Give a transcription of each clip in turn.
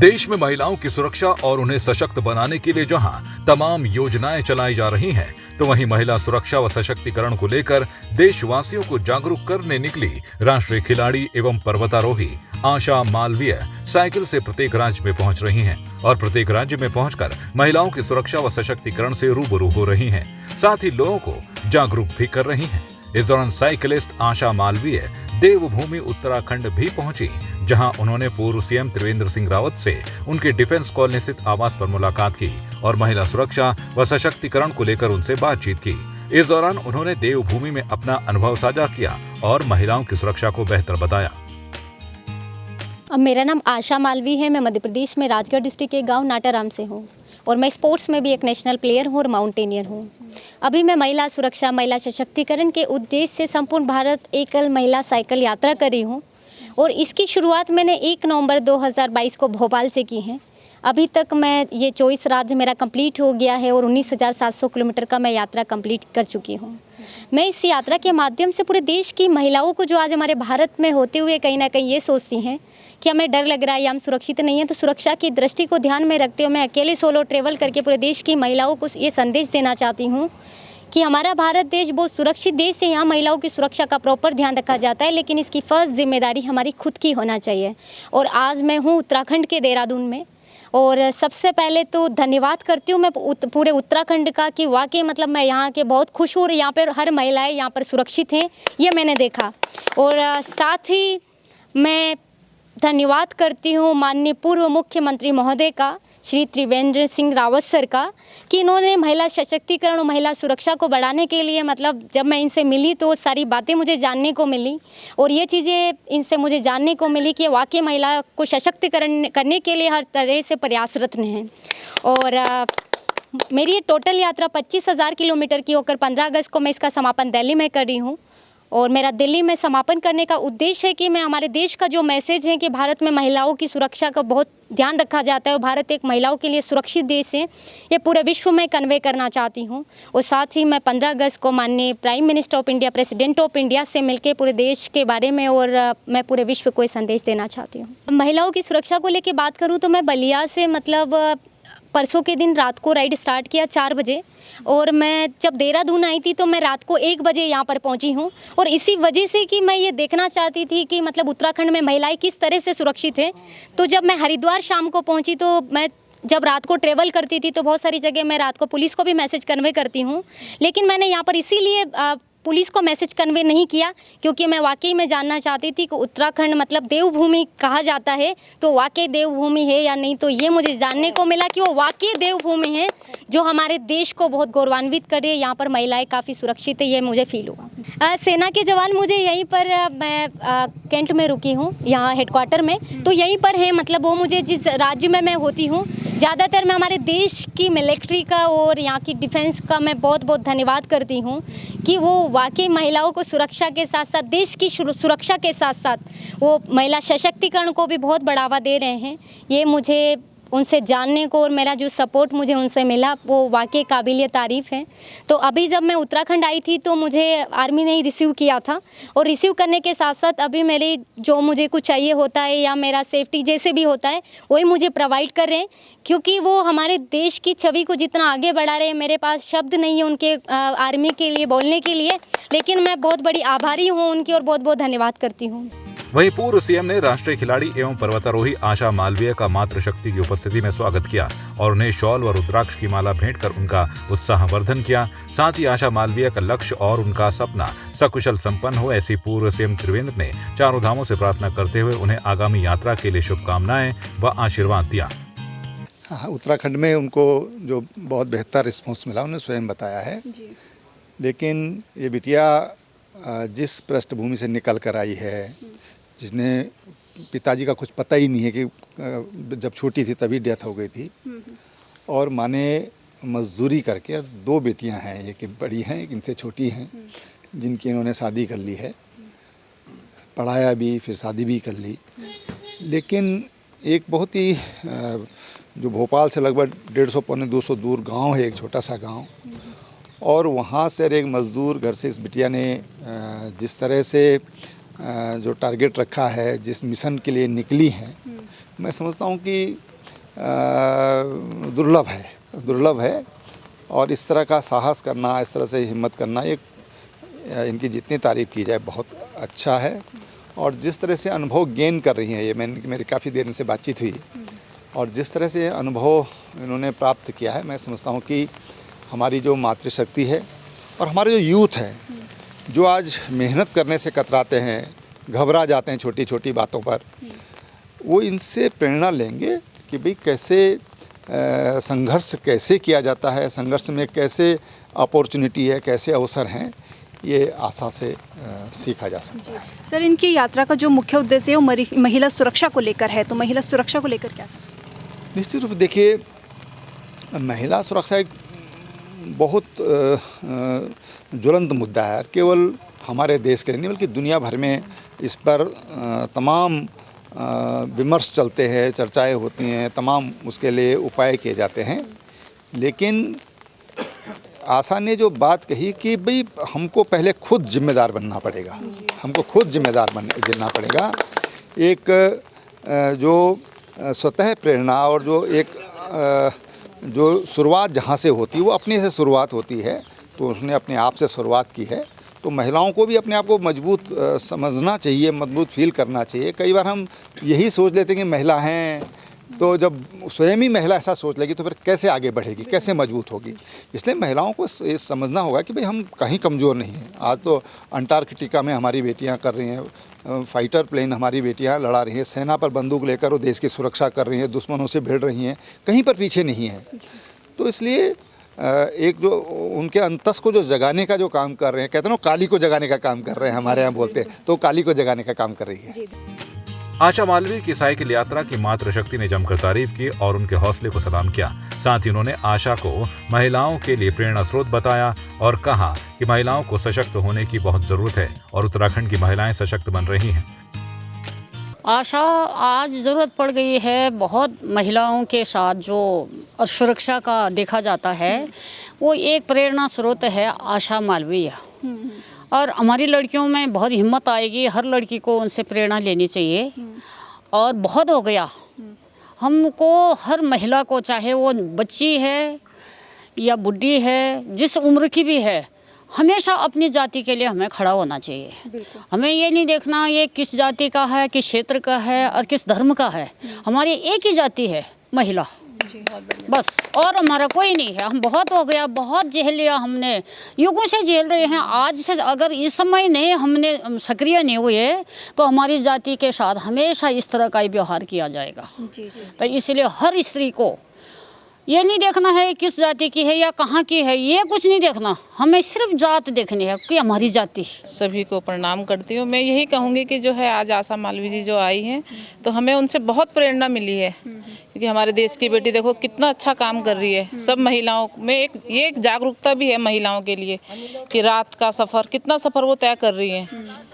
देश में महिलाओं की सुरक्षा और उन्हें सशक्त बनाने के लिए जहां तमाम योजनाएं चलाई जा रही हैं, तो वहीं महिला सुरक्षा व सशक्तिकरण को लेकर देशवासियों को जागरूक करने निकली राष्ट्रीय खिलाड़ी एवं पर्वतारोही आशा मालवीय साइकिल से प्रत्येक राज्य में पहुंच रही हैं और प्रत्येक राज्य में पहुंचकर महिलाओं की सुरक्षा व सशक्तिकरण से रूबरू हो रही हैं, साथ ही लोगों को जागरूक भी कर रही हैं। इस दौरान साइकिलिस्ट आशा मालवीय देवभूमि उत्तराखंड भी पहुंची, जहां उन्होंने पूर्व सीएम त्रिवेंद्र सिंह रावत से उनके डिफेंस कॉलोनी स्थित आवास पर मुलाकात की और महिला सुरक्षा व सशक्तिकरण को लेकर उनसे बातचीत की। इस दौरान उन्होंने देवभूमि में अपना अनुभव साझा किया और महिलाओं की सुरक्षा को बेहतर बताया। मेरा नाम आशा मालवी है। मैं मध्य प्रदेश में राजगढ़ डिस्ट्रिक्ट के गांव नाटाराम से हूं और मैं स्पोर्ट्स में भी एक नेशनल प्लेयर हूं और माउंटेनियर हूं। अभी मैं महिला सुरक्षा, महिला सशक्तिकरण के उद्देश्य से संपूर्ण भारत एकल महिला साइकिल यात्रा कर रही हूं और इसकी शुरुआत मैंने 1 नवंबर 2022 को भोपाल से की है। अभी तक मैं ये 24 राज्य मेरा कंप्लीट हो गया है और 19,700 किलोमीटर का मैं यात्रा कंप्लीट कर चुकी हूँ। मैं इस यात्रा के माध्यम से पूरे देश की महिलाओं को जो आज हमारे भारत में होते हुए कहीं ना कहीं ये सोचती हैं कि हमें डर लग रहा है या हम सुरक्षित नहीं हैं, तो सुरक्षा की दृष्टि को ध्यान में रखते हुए मैं अकेले सोलो ट्रेवल करके पूरे देश की महिलाओं को ये संदेश देना चाहती हूँ कि हमारा भारत देश बहुत सुरक्षित देश है। यहाँ महिलाओं की सुरक्षा का प्रॉपर ध्यान रखा जाता है, लेकिन इसकी फर्स्ट जिम्मेदारी हमारी खुद की होना चाहिए। और आज मैं हूँ उत्तराखंड के देहरादून में और सबसे पहले तो धन्यवाद करती हूँ मैं पूरे उत्तराखंड का कि वाकई मतलब मैं यहाँ के बहुत खुश हूँ और यहाँ पर हर महिलाएं यहाँ पर सुरक्षित हैं, ये मैंने देखा। और साथ ही मैं धन्यवाद करती हूँ माननीय पूर्व मुख्यमंत्री महोदय का, श्री त्रिवेंद्र सिंह रावत सर का, कि इन्होंने महिला सशक्तिकरण और महिला सुरक्षा को बढ़ाने के लिए मतलब जब मैं इनसे मिली तो सारी बातें मुझे जानने को मिली और ये चीज़ें इनसे मुझे जानने को मिली कि वाकई महिला को सशक्तिकरण करने के लिए हर तरह से प्रयासरत हैं। और मेरी ये टोटल यात्रा 25,000 किलोमीटर की होकर 15 अगस्त को मैं इसका समापन दिल्ली में कर रही हूँ और मेरा दिल्ली में समापन करने का उद्देश्य है कि मैं हमारे देश का जो मैसेज है कि भारत में महिलाओं की सुरक्षा का बहुत ध्यान रखा जाता है और भारत एक महिलाओं के लिए सुरक्षित देश है, ये पूरे विश्व में कन्वे करना चाहती हूँ। और साथ ही मैं 15 अगस्त को माननीय prime minister of India, president of India से मिलकर पूरे देश के बारे में और मैं पूरे विश्व को ये संदेश देना चाहती हूँ। महिलाओं की सुरक्षा को लेकर बात करूँ तो मैं बलिया से मतलब परसों के दिन रात को राइड स्टार्ट किया 4 बजे और मैं जब देहरादून आई थी तो मैं रात को 1 बजे यहाँ पर पहुँची हूँ और इसी वजह से कि मैं ये देखना चाहती थी कि मतलब उत्तराखंड में महिलाएं किस तरह से सुरक्षित हैं। तो जब मैं हरिद्वार शाम को पहुँची तो मैं जब रात को ट्रेवल करती थी तो बहुत सारी जगह मैं रात को पुलिस को भी मैसेज कन्वे करती हूँ, लेकिन मैंने यहाँ पर इसीलिए पुलिस को मैसेज कन्वे नहीं किया क्योंकि मैं वाकई में जानना चाहती थी कि उत्तराखंड मतलब देवभूमि कहा जाता है, तो वाकई देवभूमि है या नहीं। तो ये मुझे जानने को मिला कि वो वाकई देवभूमि है जो हमारे देश को बहुत गौरवान्वित करे। यहाँ पर महिलाएं काफ़ी सुरक्षित है, ये मुझे फील हुआ। सेना के जवान मुझे यहीं पर मैं कैंट में रुकी हूँ, यहाँ हेडक्वार्टर में, तो यहीं पर है मतलब वो मुझे जिस राज्य में मैं होती हूँ ज़्यादातर मैं हमारे देश की मिलिट्री का और यहाँ की डिफेंस का मैं बहुत बहुत धन्यवाद करती हूँ कि वो वाकई महिलाओं को सुरक्षा के साथ साथ देश की सुरक्षा के साथ साथ वो महिला सशक्तिकरण को भी बहुत बढ़ावा दे रहे हैं। ये मुझे उनसे जानने को और मेरा जो सपोर्ट मुझे उनसे मिला वो वाकई काबिल तारीफ़ है। तो अभी जब मैं उत्तराखंड आई थी तो मुझे आर्मी ने ही रिसीव किया था और रिसीव करने के साथ साथ अभी मेरे जो मुझे कुछ चाहिए होता है या मेरा सेफ्टी जैसे भी होता है वही मुझे प्रोवाइड कर रहे हैं, क्योंकि वो हमारे देश की छवि को जितना आगे बढ़ा रहे हैं। मेरे पास शब्द नहीं है उनके आर्मी के लिए बोलने के लिए, लेकिन मैं बहुत बड़ी आभारी हूँ उनकी और बहुत बहुत धन्यवाद करती हूँ। वहीं पूर्व सीएम ने राष्ट्रीय खिलाड़ी एवं पर्वतारोही आशा मालवीय का मातृशक्ति की उपस्थिति में स्वागत किया और उन्हें शॉल व रुद्राक्ष की माला भेंट कर उनका उत्साहवर्धन किया। साथ ही आशा मालवीय का लक्ष्य और उनका सपना सकुशल संपन्न हो, ऐसी पूर्व सीएम त्रिवेंद्र ने चारों धामों से प्रार्थना करते हुए उन्हें आगामी यात्रा के लिए शुभकामनाएं व आशीर्वाद दिया। उत्तराखंड में उनको जो बहुत बेहतर रिस्पॉन्स मिला उन्होंने स्वयं बताया है, लेकिन ये बिटिया जिस पृष्ठभूमि से निकल कर आई है, जिसने पिताजी का कुछ पता ही नहीं है कि जब छोटी थी तभी डेथ हो गई थी और माँ ने मजदूरी करके 2 बेटियां हैं, एक बड़ी हैं एक इनसे छोटी हैं, जिनकी इन्होंने शादी कर ली है, पढ़ाया भी फिर शादी भी कर ली। लेकिन एक बहुत ही जो भोपाल से लगभग 150 पौने 200 दूर गांव है, एक छोटा सा गांव, और वहाँ से एक मज़दूर घर से इस बिटिया ने जिस तरह से जो टारगेट रखा है, जिस मिशन के लिए निकली हैं, मैं समझता हूँ कि दुर्लभ है। और इस तरह का साहस करना, इस तरह से हिम्मत करना, ये इनकी जितनी तारीफ़ की जाए बहुत अच्छा है। और जिस तरह से अनुभव गेन कर रही हैं, ये मेरी काफ़ी देर इनसे बातचीत हुई, और जिस तरह से अनुभव इन्होंने प्राप्त किया है, मैं समझता हूँ कि हमारी जो मातृशक्ति है और हमारे जो यूथ है, जो आज मेहनत करने से कतराते हैं, घबरा जाते हैं छोटी छोटी बातों पर, वो इनसे प्रेरणा लेंगे कि भाई कैसे संघर्ष कैसे किया जाता है, संघर्ष में कैसे अपॉर्चुनिटी है, कैसे अवसर हैं, ये आशा से सीखा जा सकता है। सर, इनकी यात्रा का जो मुख्य उद्देश्य है वो महिला सुरक्षा को लेकर है, तो महिला सुरक्षा को लेकर क्या? निश्चित रूप से देखिए, महिला सुरक्षा एक बहुत ज्वलंत मुद्दा है। केवल हमारे देश के लिए नहीं बल्कि दुनिया भर में इस पर तमाम विमर्श चलते हैं, चर्चाएं होती हैं, तमाम उसके लिए उपाय किए जाते हैं। लेकिन आशा ने जो बात कही कि भाई हमको पहले खुद जिम्मेदार बनना पड़ेगा, हमको खुद जिम्मेदार बनना पड़ेगा। एक जो स्वतः प्रेरणा और जो शुरुआत जहाँ से होती है वो अपने से शुरुआत होती है, तो उसने अपने आप से शुरुआत की है। तो महिलाओं को भी अपने आप को मजबूत समझना चाहिए, मजबूत फील करना चाहिए। कई बार हम यही सोच लेते हैं कि महिला हैं, तो जब स्वयं ही महिला ऐसा सोच लेगी तो फिर कैसे आगे बढ़ेगी, कैसे मजबूत होगी। इसलिए महिलाओं को ये समझना होगा कि भाई हम कहीं कमज़ोर नहीं हैं। आज तो अंटार्कटिका में हमारी बेटियां कर रही हैं, फाइटर प्लेन हमारी बेटियां लड़ा रही हैं, सेना पर बंदूक लेकर वो देश की सुरक्षा कर रही हैं, दुश्मनों से भिड़ रही हैं, कहीं पर पीछे नहीं हैं। तो इसलिए एक जो उनके अंतस को जो जगाने का जो काम कर रहे हैं, कहते हैं ना काली को जगाने का काम कर रहे हैं, हमारे यहाँ बोलते हैं, तो काली को जगाने का काम कर रही है। आशा मालवीय की साइकिल यात्रा की मातृशक्ति ने जमकर तारीफ की और उनके हौसले को सलाम किया। साथ ही उन्होंने आशा को महिलाओं के लिए प्रेरणा स्रोत बताया और कहा कि महिलाओं को सशक्त होने की बहुत जरूरत है और उत्तराखंड की महिलाएं सशक्त बन रही हैं। आशा आज ज़रूरत पड़ गई है बहुत महिलाओं के साथ जो सुरक्षा का देखा जाता है, वो एक प्रेरणा स्रोत है आशा मालवीय। और हमारी लड़कियों में बहुत हिम्मत आएगी, हर लड़की को उनसे प्रेरणा लेनी चाहिए। और बहुत हो गया, हमको हर महिला को, चाहे वो बच्ची है या बुढ़ी है, जिस उम्र की भी है, हमेशा अपनी जाति के लिए हमें खड़ा होना चाहिए। हमें ये नहीं देखना ये किस जाति का है, किस क्षेत्र का है और किस धर्म का है। हमारी एक ही जाति है, महिला, बस, और हमारा कोई नहीं है। हम बहुत हो गया, बहुत झेल लिया हमने, युगों से झेल रहे हैं। आज से अगर इस समय नहीं हमने सक्रिय नहीं हुए तो हमारी जाति के साथ हमेशा इस तरह का ही व्यवहार किया जाएगा। तो इसलिए हर स्त्री को ये नहीं देखना है किस जाति की है या कहाँ की है, ये कुछ नहीं देखना, हमें सिर्फ जात देखनी है कि हमारी जाति। सभी को प्रणाम करती हूँ। मैं यही कहूँगी कि जो है आज आशा मालवीय जी जो आई हैं, तो हमें उनसे बहुत प्रेरणा मिली है, क्योंकि हमारे देश की बेटी देखो कितना अच्छा काम कर रही है। सब महिलाओं में एक जागरूकता भी है महिलाओं के लिए कि रात का सफ़र, कितना सफ़र वो तय कर रही है।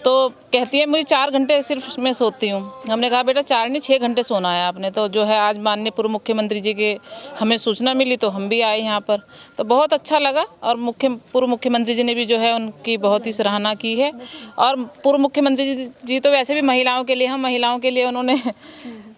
तो कहती है मुझे 4 घंटे सिर्फ मैं सोती हूँ। हमने कहा बेटा 4 नहीं 6 घंटे सोना है आपने। तो जो है आज माननीय पूर्व मुख्यमंत्री जी के हमें सूचना मिली तो हम भी आए यहाँ पर, तो बहुत अच्छा लगा। और पूर्व मुख्यमंत्री जी ने भी जो है उनकी बहुत ही सराहना की है। और पूर्व मुख्यमंत्री जी तो वैसे भी महिलाओं के लिए, हम महिलाओं के लिए उन्होंने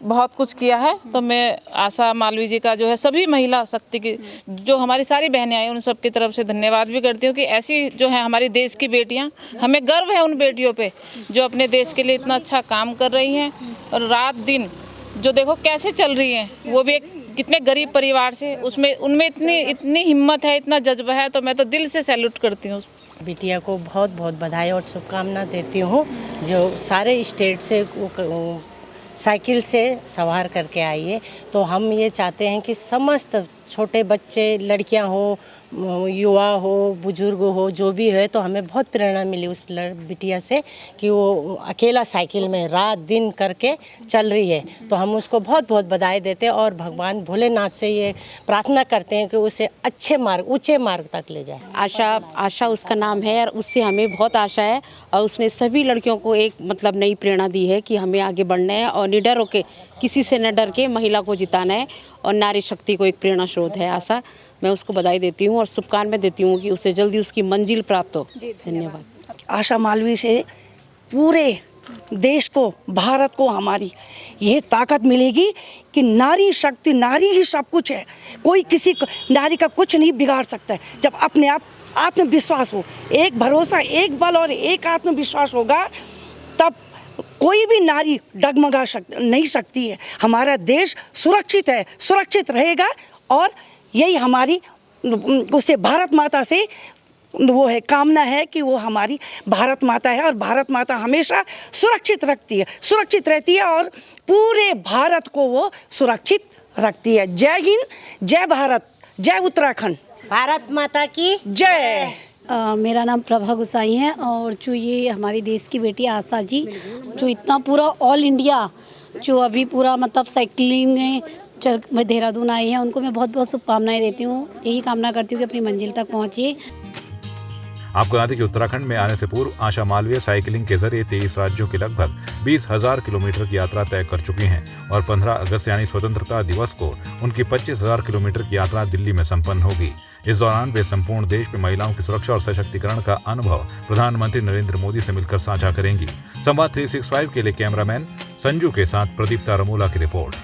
बहुत कुछ किया है। तो मैं आशा मालवीय जी का जो है सभी महिला शक्ति की जो हमारी सारी बहनें आई उन सब की तरफ से धन्यवाद भी करती हूँ कि ऐसी जो है हमारी देश की बेटियाँ, हमें गर्व है उन बेटियों पे जो अपने देश के लिए इतना अच्छा काम कर रही हैं। और रात दिन जो देखो कैसे चल रही हैं, वो भी एक कितने गरीब परिवार से, उसमें उनमें इतनी हिम्मत है, इतना जज्बा है। तो मैं तो दिल से सैल्यूट करती हूँ। बिटिया को बहुत बहुत बधाई और शुभकामना देती हूँ, जो सारे स्टेट से साइकिल से सवार करके आई है। तो हम ये चाहते हैं कि समस्त छोटे बच्चे, लड़कियां हो, युवा हो, बुजुर्ग हो, जो भी है, तो हमें बहुत प्रेरणा मिली उस बिटिया से कि वो अकेला साइकिल में रात दिन करके चल रही है। तो हम उसको बहुत बहुत बधाई देते हैं और भगवान भोलेनाथ से ये प्रार्थना करते हैं कि उसे अच्छे मार्ग, ऊंचे मार्ग तक ले जाए। आशा उसका नाम है और उससे हमें बहुत आशा है। और उसने सभी लड़कियों को एक नई प्रेरणा दी है कि हमें आगे बढ़ना है और निडर होकर, किसी से न डर के महिला को जिताना है। और नारी शक्ति को एक प्रेरणा स्रोत है आशा। मैं उसको बधाई देती हूँ और शुभकामनाएं देती हूँ कि उसे जल्दी उसकी मंजिल प्राप्त हो। धन्यवाद। आशा मालवीय से पूरे देश को, भारत को हमारी ये ताकत मिलेगी कि नारी शक्ति, नारी ही सब कुछ है। कोई किसी नारी का कुछ नहीं बिगाड़ सकता है। जब अपने आप आत्मविश्वास हो, एक भरोसा, एक बल और एक आत्मविश्वास होगा, तब कोई भी नारी डगमगा नहीं सकती है। हमारा देश सुरक्षित है, सुरक्षित रहेगा और यही हमारी उससे भारत माता से वो है, कामना है कि वो हमारी भारत माता है और भारत माता हमेशा सुरक्षित रखती है, सुरक्षित रहती है और पूरे भारत को वो सुरक्षित रखती है। जय हिंद, जय भारत, जय उत्तराखंड, भारत माता की जय। मेरा नाम प्रभा गुसाई है और जो ये हमारी देश की बेटी आशा जी, जो इतना पूरा ऑल इंडिया जो अभी पूरा मतलब साइकिलिंग में देहरादून आई हैं, उनको मैं बहुत बहुत शुभकामनाएं देती हूँ। यही कामना करती हूँ कि अपनी मंजिल तक पहुँचे। आपको बता दें कि उत्तराखंड में आने से पूर्व आशा मालवीय साइकिलिंग के जरिए 23 राज्यों की लगभग 20,000 किलोमीटर की यात्रा तय कर चुकी हैं और 15 अगस्त यानी स्वतंत्रता दिवस को उनकी 25,000 किलोमीटर की यात्रा दिल्ली में संपन्न होगी। इस दौरान वे संपूर्ण देश में महिलाओं की सुरक्षा और सशक्तिकरण का अनुभव प्रधानमंत्री नरेंद्र मोदी से मिलकर साझा करेंगी। संवाद 365 के लिए कैमरामैन संजू के साथ प्रदीप्ता रमोला की रिपोर्ट।